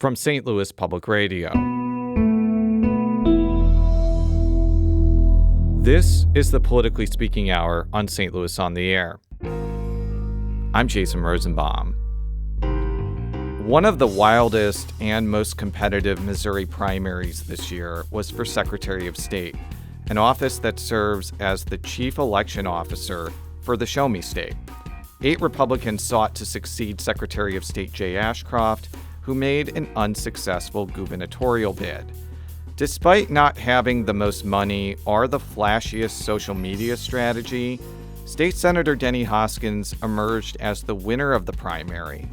from St. Louis Public Radio. This is the Politically Speaking Hour on St. Louis on the Air. I'm Jason Rosenbaum. One of the wildest and most competitive Missouri primaries this year was for Secretary of State, an office that serves as the chief election officer for the Show Me State. 8 Republicans sought to succeed Secretary of State Jay Ashcroft, who made an unsuccessful gubernatorial bid. Despite not having the most money or the flashiest social media strategy, State Senator Denny Hoskins emerged as the winner of the primary.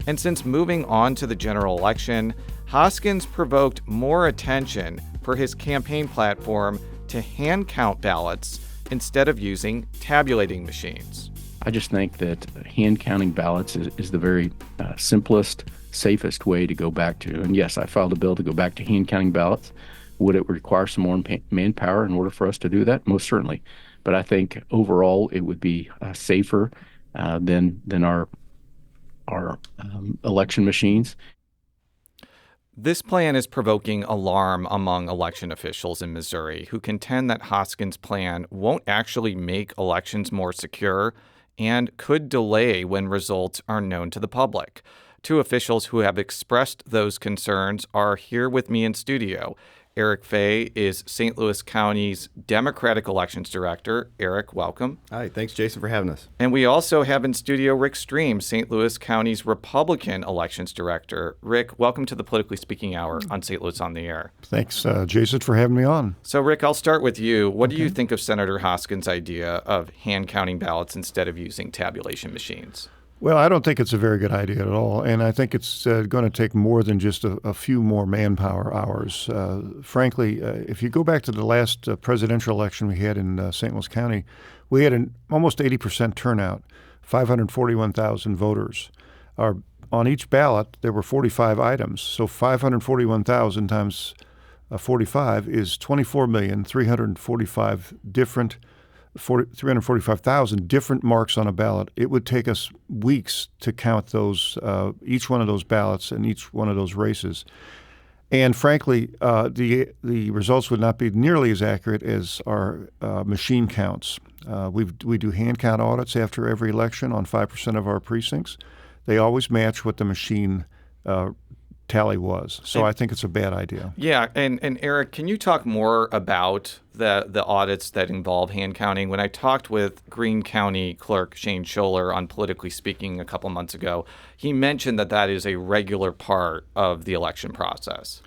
And since moving on to the general election, Hoskins provoked more attention for his campaign platform to hand count ballots instead of using tabulating machines. I just think that hand counting ballots is the very simplest, safest way to go back to. And yes, I filed a bill to go back to hand counting ballots. Would it require some more manpower in order for us to do that? Most certainly. But I think overall it would be safer than our election machines. This plan is provoking alarm among election officials in Missouri who contend that Hoskins' plan won't actually make elections more secure and could delay when results are known to the public. 2 officials who have expressed those concerns are here with me in studio. Eric Fay is St. Louis County's Democratic Elections Director. Eric, welcome. Hi, thanks, Jason, for having us. And we also have in studio Rick Stream, St. Louis County's Republican Elections Director. Rick, welcome to the Politically Speaking Hour on St. Louis on the Air. Thanks, Jason, for having me on. So, Rick, I'll start with you. What do you think of Senator Hoskins' idea of hand counting ballots instead of using tabulation machines? Well, I don't think it's a very good idea at all, and I think it's going to take more than just a few more manpower hours. Frankly, if you go back to the last presidential election we had in St. Louis County, we had an almost 80% turnout, 541,000 voters. On each ballot, there were 45 items, so 541,000 times 45 is 345,000 different marks on a ballot. It would take us weeks to count those, each one of those ballots and each one of those races. And frankly, the results would not be nearly as accurate as our machine counts. We do hand count audits after every election on 5% of our precincts. They always match what the machine tally was. So I think it's a bad idea. Yeah, and Eric, can you talk more about the audits that involve hand counting? When I talked with Greene County Clerk Shane Scholler on Politically Speaking a couple months ago, he mentioned that is a regular part of the election process.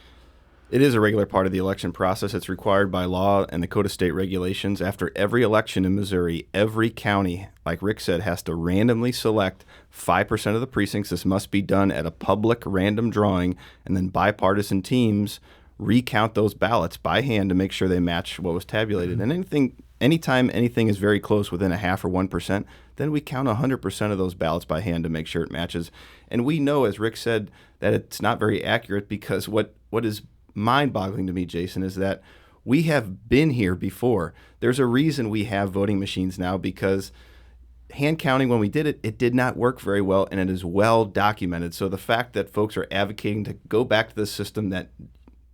It is a regular part of the election process. It's required by law and the Code of State Regulations. After every election in Missouri, every county, like Rick said, has to randomly select 5% of the precincts. This must be done at a public random drawing, and then bipartisan teams recount those ballots by hand to make sure they match what was tabulated. And anytime anything is very close, within a half or 1%, then we count 100% of those ballots by hand to make sure it matches. And we know, as Rick said, that it's not very accurate because what is mind-boggling to me, Jason, is that we have been here before. There's a reason we have voting machines now, because hand counting, when we did it, it did not work very well, and it is well documented. So the fact that folks are advocating to go back to the system that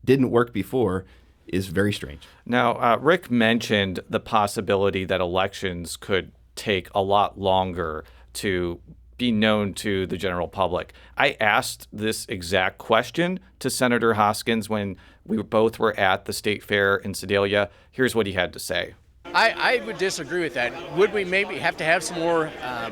didn't work before is very strange. Now, Rick mentioned the possibility that elections could take a lot longer to be known to the general public. I asked this exact question to Senator Hoskins when we both were at the state fair in Sedalia. Here's what he had to say. I would disagree with that. Would we maybe have to have some more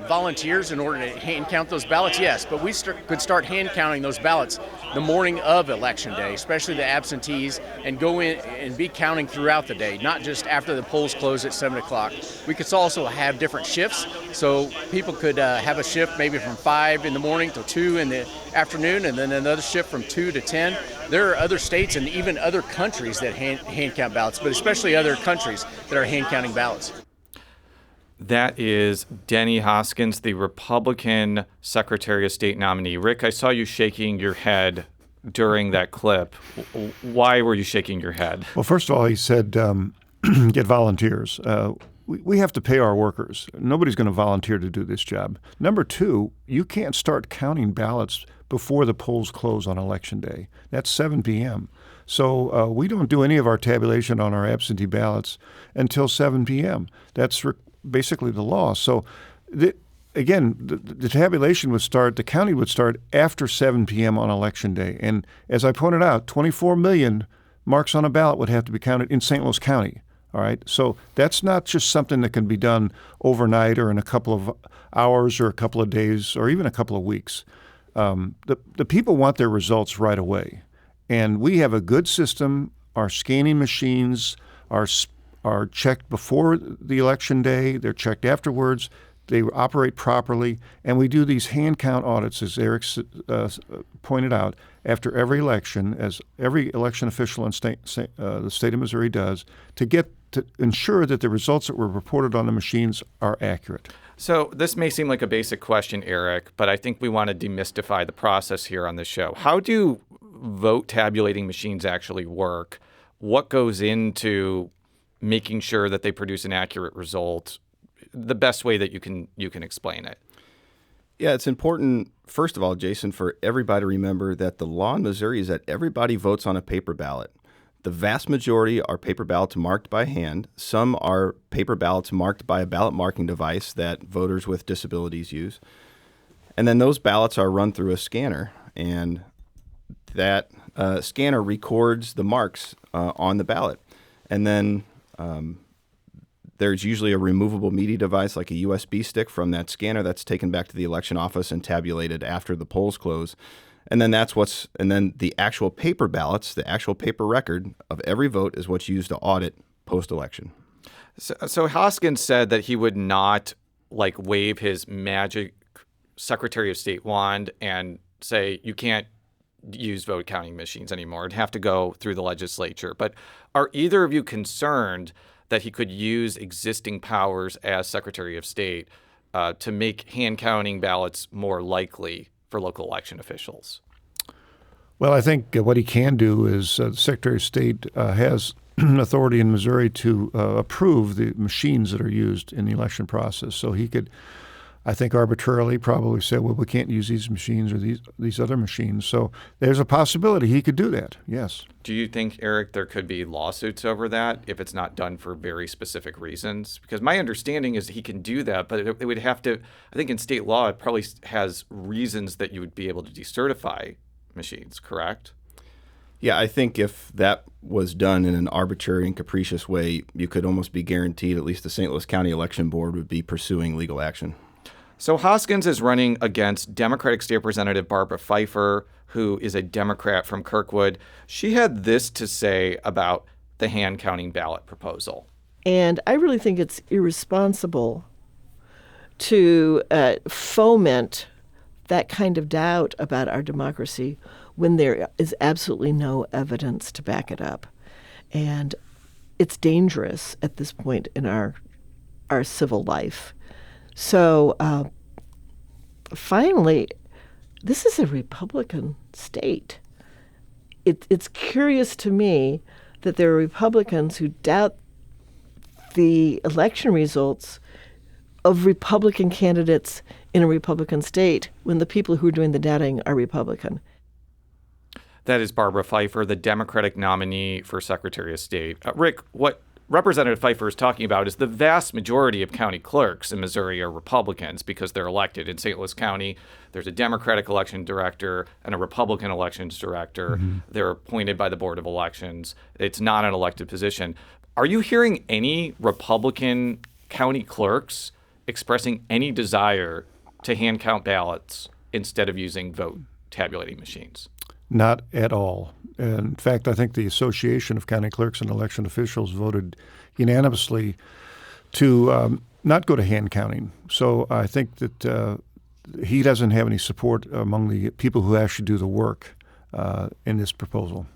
volunteers in order to hand count those ballots? Yes, but we could start hand counting those ballots the morning of Election Day, especially the absentees, and go in and be counting throughout the day, not just after the polls close at 7 o'clock. We could also have different shifts, so people could have a shift maybe from 5 in the morning till 2 in the afternoon, and then another shift from 2 to 10. There are other states and even other countries that hand count ballots, but especially other countries that are hand counting ballots. That is Denny Hoskins, the Republican Secretary of State nominee. Rick, I saw you shaking your head during that clip. Why were you shaking your head? Well, first of all, he said get volunteers. we have to pay our workers. Nobody's going to volunteer to do this job. Number two, you can't start counting ballots before the polls close on Election Day. That's 7 p.m. So we don't do any of our tabulation on our absentee ballots until 7 p.m. That's basically the law. So, the tabulation would start, the county would start after 7 p.m. on Election Day. And as I pointed out, 24 million marks on a ballot would have to be counted in St. Louis County. All right, so that's not just something that can be done overnight or in a couple of hours or a couple of days or even a couple of weeks. The people want their results right away, and we have a good system. Our scanning machines are checked before the election day. They're checked afterwards. They operate properly, and we do these hand count audits, as Eric pointed out, after every election, as every election official in the state of Missouri does, to ensure that the results that were reported on the machines are accurate. So this may seem like a basic question, Eric, but I think we want to demystify the process here on the show. How do vote tabulating machines actually work? What goes into making sure that they produce an accurate result? The best way that you can explain it. Yeah, it's important, first of all, Jason, for everybody to remember that the law in Missouri is that everybody votes on a paper ballot. The vast majority are paper ballots marked by hand. Some are paper ballots marked by a ballot marking device that voters with disabilities use. And then those ballots are run through a scanner, and that scanner records the marks on the ballot. And then there's usually a removable media device like a USB stick from that scanner that's taken back to the election office and tabulated after the polls close. And then the actual paper ballots, the actual paper record of every vote is what's used to audit post-election. So Hoskins said that he would not wave his magic Secretary of State wand and say you can't use vote counting machines anymore. It'd have to go through the legislature. But are either of you concerned that he could use existing powers as Secretary of State to make hand counting ballots more likely for local election officials? Well, I think what he can do is the Secretary of State has authority in Missouri to approve the machines that are used in the election process. So he could, I think, arbitrarily probably say, well, we can't use these machines or these other machines. So there's a possibility he could do that, yes. Do you think, Eric, there could be lawsuits over that if it's not done for very specific reasons? Because my understanding is he can do that, but it would have to, I think in state law, it probably has reasons that you would be able to decertify machines, correct? Yeah, I think if that was done in an arbitrary and capricious way, you could almost be guaranteed at least the St. Louis County Election Board would be pursuing legal action. So Hoskins is running against Democratic State Representative Barbara Pfeiffer, who is a Democrat from Kirkwood. She had this to say about the hand counting ballot proposal. And I really think it's irresponsible to foment that kind of doubt about our democracy when there is absolutely no evidence to back it up. And it's dangerous at this point in our civil life. So finally, this is a Republican state. It's curious to me that there are Republicans who doubt the election results of Republican candidates in a Republican state when the people who are doing the doubting are Republican. That is Barbara Pfeiffer, the Democratic nominee for Secretary of State. Rick, what Representative Pfeiffer is talking about is the vast majority of county clerks in Missouri are Republicans because they're elected. In St. Louis County, there's a Democratic election director and a Republican elections director. Mm-hmm. They're appointed by the Board of Elections. It's not an elected position. Are you hearing any Republican county clerks expressing any desire to hand count ballots instead of using vote tabulating machines? Not at all. In fact, I think the Association of County Clerks and Election Officials voted unanimously to not go to hand counting. So I think that he doesn't have any support among the people who actually do the work in this proposal.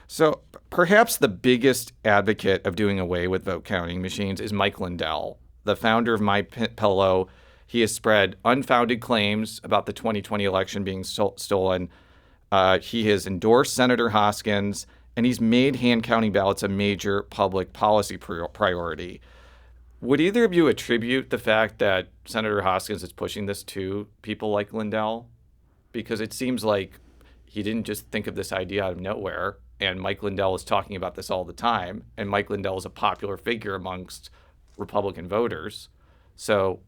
So perhaps the biggest advocate of doing away with vote counting machines is Mike Lindell, the founder of My Pillow. He has spread unfounded claims about the 2020 election being stolen. He has endorsed Senator Hoskins, and he's made hand counting ballots a major public policy priority. Would either of you attribute the fact that Senator Hoskins is pushing this to people like Lindell? Because it seems like he didn't just think of this idea out of nowhere, and Mike Lindell is talking about this all the time, and Mike Lindell is a popular figure amongst Republican voters. So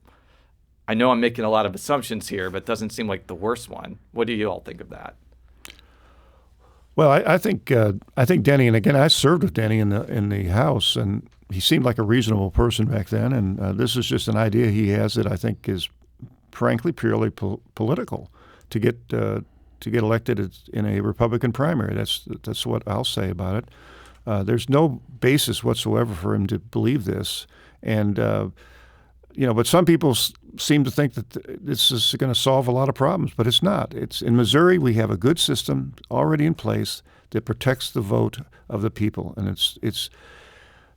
I know I'm making a lot of assumptions here, but it doesn't seem like the worst one. What do you all think of that? Well, I think Denny, and again, I served with Denny in the House, and he seemed like a reasonable person back then. And this is just an idea he has that I think is, frankly, purely political to get elected in a Republican primary. That's what I'll say about it. There's no basis whatsoever for him to believe this, and but some people seem to think that this is going to solve a lot of problems, but it's not. It's in Missouri we have a good system already in place that protects the vote of the people, and it's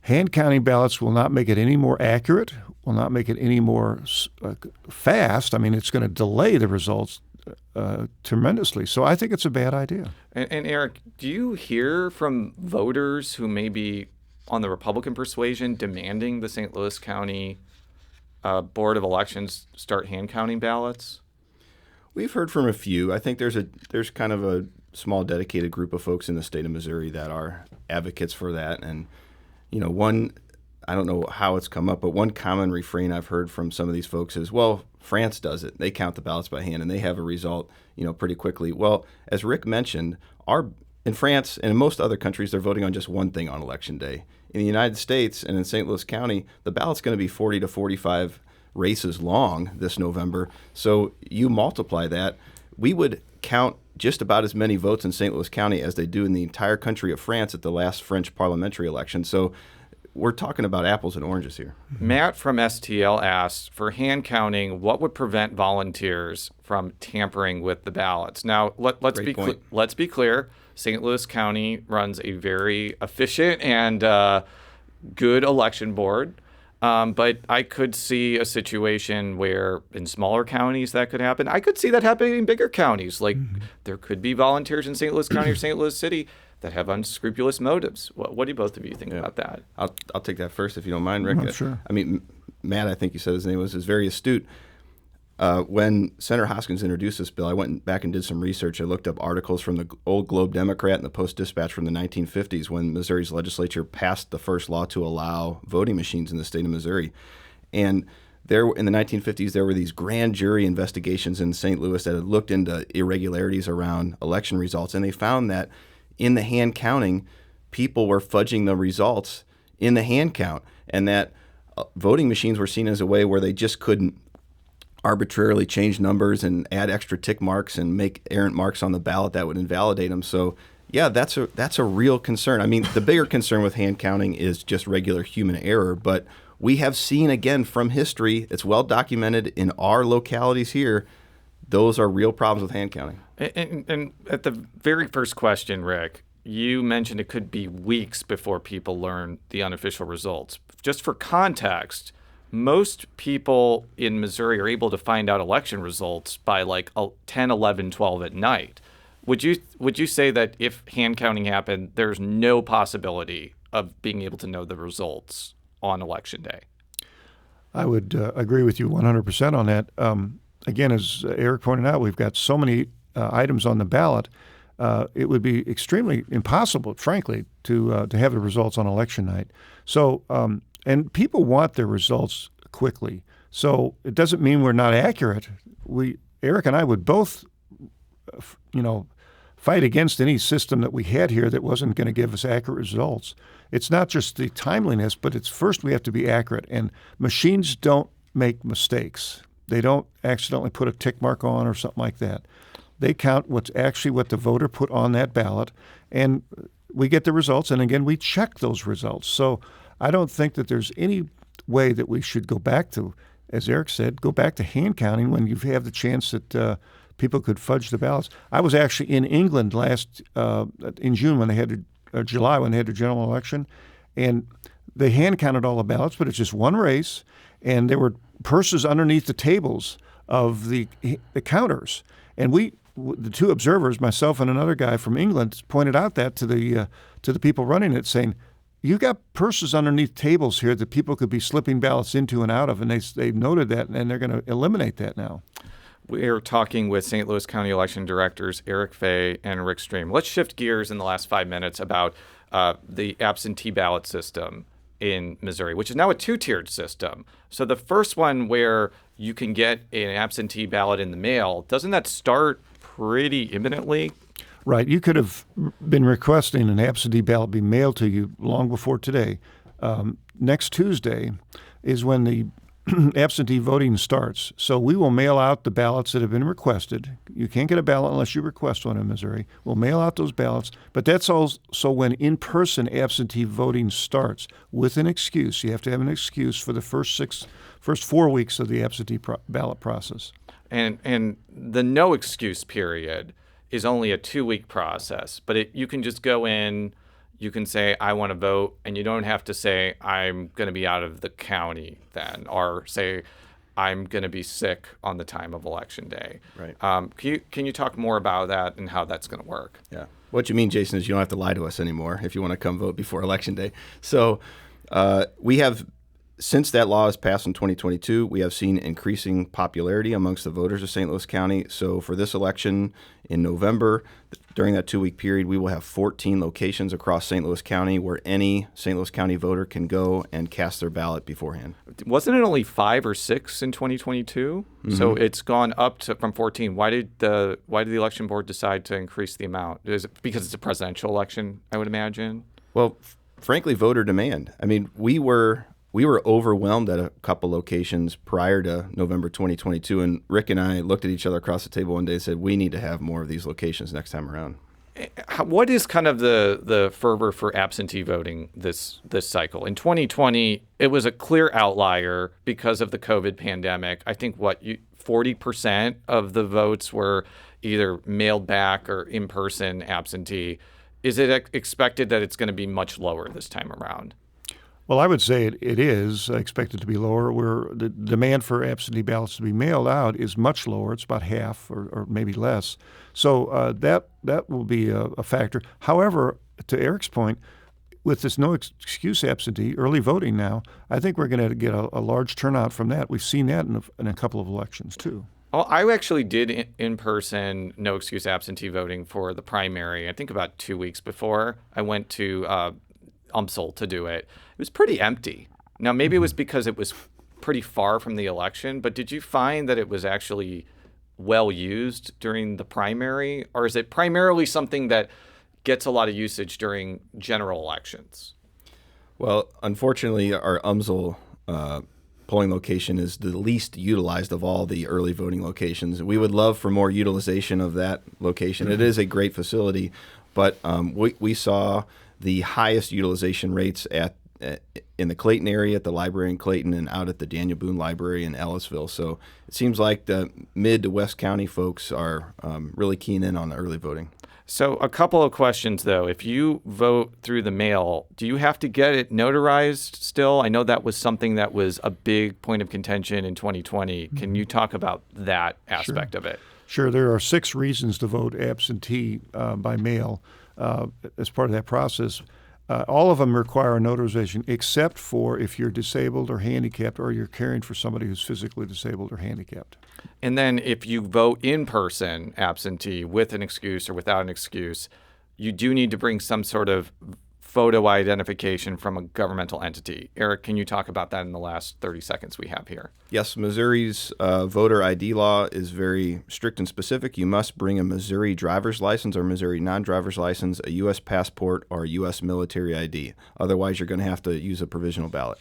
hand counting ballots will not make it any more accurate, will not make it any more fast. I mean, it's going to delay the results tremendously. So I think it's a bad idea. And Eric, do you hear from voters who may be on the Republican persuasion demanding the St. Louis County Board of Elections start hand counting ballots? We've heard from a few. I think there's kind of a small dedicated group of folks in the state of Missouri that are advocates for that. And I don't know how it's come up, but one common refrain I've heard from some of these folks is, well, France does it. They count the ballots by hand and they have a result, pretty quickly. Well, as Rick mentioned, in France and in most other countries, they're voting on just one thing on Election Day. In the United States and in St. Louis County, the ballot's going to be 40 to 45 races long this November. So you multiply that, we would count just about as many votes in St. Louis County as they do in the entire country of France at the last French parliamentary election. So we're talking about apples and oranges here. Matt from STL asked, for hand counting, what would prevent volunteers from tampering with the ballots? Now, let's be clear. St. Louis County runs a very efficient and good election board, but I could see a situation where in smaller counties that could happen. I could see that happening in bigger counties. Like there could be volunteers in St. Louis County or St. Louis City that have unscrupulous motives. What do both of you think about that? I'll take that first if you don't mind, Rick. Oh, sure. I mean, Matt, I think you said his name is very astute. When Senator Hoskins introduced this bill, I went back and did some research. I looked up articles from the old Globe Democrat and the Post-Dispatch from the 1950s when Missouri's legislature passed the first law to allow voting machines in the state of Missouri. And there, in the 1950s, there were these grand jury investigations in St. Louis that had looked into irregularities around election results, and they found that in the hand counting, people were fudging the results in the hand count, and that voting machines were seen as a way where they just couldn't arbitrarily change numbers and add extra tick marks and make errant marks on the ballot that would invalidate them. So, yeah, that's a real concern. I mean, the bigger concern with hand counting is just regular human error, but we have seen, again, from history, it's well documented in our localities here, those are real problems with hand counting. And at the very first question, Rick, you mentioned it could be weeks before people learn the unofficial results. Just for context, most people in Missouri are able to find out election results by like 10, 11, 12 at night. Would you say that if hand counting happened, there's no possibility of being able to know the results on Election Day? I would agree with you 100% on that. Again, as Eric pointed out, we've got so many items on the ballot. It would be extremely impossible, frankly, to have the results on election night. So, and people want their results quickly. So it doesn't mean we're not accurate. Eric and I would both, fight against any system that we had here that wasn't going to give us accurate results. It's not just the timeliness, but it's first we have to be accurate. And machines don't make mistakes. They don't accidentally put a tick mark on or something like that. They count what's actually what the voter put on that ballot, and we get the results. And again, we check those results. So I don't think that there's any way that we should go back to, as Eric said, go back to hand counting when you have the chance that people could fudge the ballots. I was actually in England in June when they had July when they had the general election, and they hand counted all the ballots, but it's just one race, and there were purses underneath the tables of the counters, and the two observers, myself and another guy from England, pointed out that to the people running it, saying, you got purses underneath tables here that people could be slipping ballots into and out of, and they've noted that, and they're going to eliminate that now. We're talking with St. Louis County election directors Eric Fay and Rick Stream. Let's shift gears in the last 5 minutes about the absentee ballot system in Missouri, which is now a two-tiered system. So the first one where you can get an absentee ballot in the mail, doesn't that start pretty imminently? Right. You could have been requesting an absentee ballot be mailed to you long before today. Next Tuesday is when the absentee voting starts. So we will mail out the ballots that have been requested. You can't get a ballot unless you request one in Missouri. We'll mail out those ballots, but that's also when in-person absentee voting starts with an excuse. You have to have an excuse for the first 4 weeks of the absentee ballot process. And the no excuse period is only a 2-week process, but you can just go in, you can say, I want to vote, and you don't have to say, I'm going to be out of the county then, or say, I'm going to be sick on the time of election day. Right. Can you talk more about that and how that's going to work? Yeah. What you mean, Jason, is you don't have to lie to us anymore if you want to come vote before Election Day. So we have, since that law was passed in 2022, we have seen increasing popularity amongst the voters of St. Louis County. So for this election in November, during that 2-week period, we will have 14 locations across St. Louis County where any St. Louis County voter can go and cast their ballot beforehand. Wasn't it only 5 or 6 in 2022? Mm-hmm. So it's gone up from 14. Why did the election board decide to increase the amount? Is it because it's a presidential election, I would imagine? Well, frankly, voter demand. I mean, we were overwhelmed at a couple locations prior to November 2022, and Rick and I looked at each other across the table one day and said, we need to have more of these locations next time around. What is kind of the fervor for absentee voting this cycle? In 2020, it was a clear outlier because of the COVID pandemic. I think 40% of the votes were either mailed back or in-person absentee. Is it expected that it's going to be much lower this time around? Well, I would say it is expected to be lower. Where the demand for absentee ballots to be mailed out is much lower. It's about half or maybe less. So that will be a factor. However, to Eric's point, with this no excuse absentee, early voting now, I think we're going to get a large turnout from that. We've seen that in a couple of elections, too. Well, I actually did in-person no excuse absentee voting for the primary, I think about 2 weeks before. I went to UMSL to do it. It was pretty empty. Now, maybe it was because it was pretty far from the election, but did you find that it was actually well used during the primary, or is it primarily something that gets a lot of usage during general elections? Well, unfortunately, our UMSL polling location is the least utilized of all the early voting locations. We would love for more utilization of that location. It is a great facility, but we saw the highest utilization rates in the Clayton area, at the library in Clayton, and out at the Daniel Boone Library in Ellisville. So it seems like the mid to West County folks are really keen in on the early voting. So a couple of questions, though. If you vote through the mail, do you have to get it notarized still? I know that was something that was a big point of contention in 2020. Mm-hmm. Can you talk about that aspect of it? Sure. There are 6 reasons to vote absentee by mail as part of that process. All of them require a notarization, except for if you're disabled or handicapped, or you're caring for somebody who's physically disabled or handicapped. And then if you vote in person absentee with an excuse or without an excuse, you do need to bring some sort of photo identification from a governmental entity. Eric, can you talk about that in the last 30 seconds we have here? Yes, Missouri's voter ID law is very strict and specific. You must bring a Missouri driver's license or Missouri non-driver's license, a U.S. passport, or a U.S. military ID. Otherwise, you're going to have to use a provisional ballot.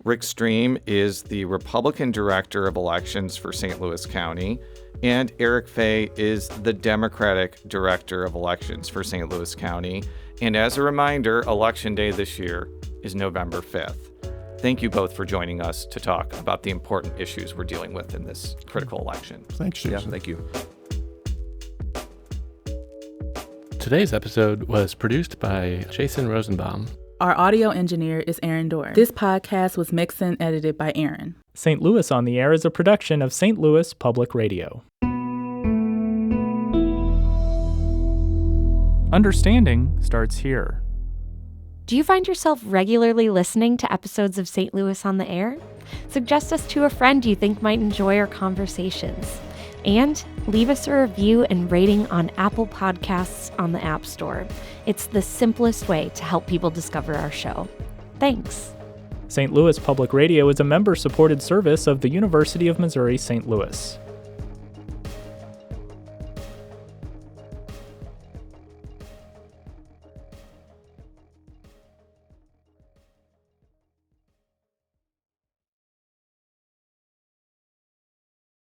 Rick Stream is the Republican Director of Elections for St. Louis County, and Eric Fay is the Democratic Director of Elections for St. Louis County. And as a reminder, Election Day this year is November 5th. Thank you both for joining us to talk about the important issues we're dealing with in this critical election. Thanks, Jason. Yeah, thank you. Today's episode was produced by Jason Rosenbaum. Our audio engineer is Aaron Dorr. This podcast was mixed and edited by Aaron. St. Louis on the Air is a production of St. Louis Public Radio. Understanding starts here. Do you find yourself regularly listening to episodes of St. Louis on the Air? Suggest us to a friend you think might enjoy our conversations. And leave us a review and rating on Apple Podcasts on the App Store. It's the simplest way to help people discover our show. Thanks. St. Louis Public Radio is a member-supported service of the University of Missouri St. Louis.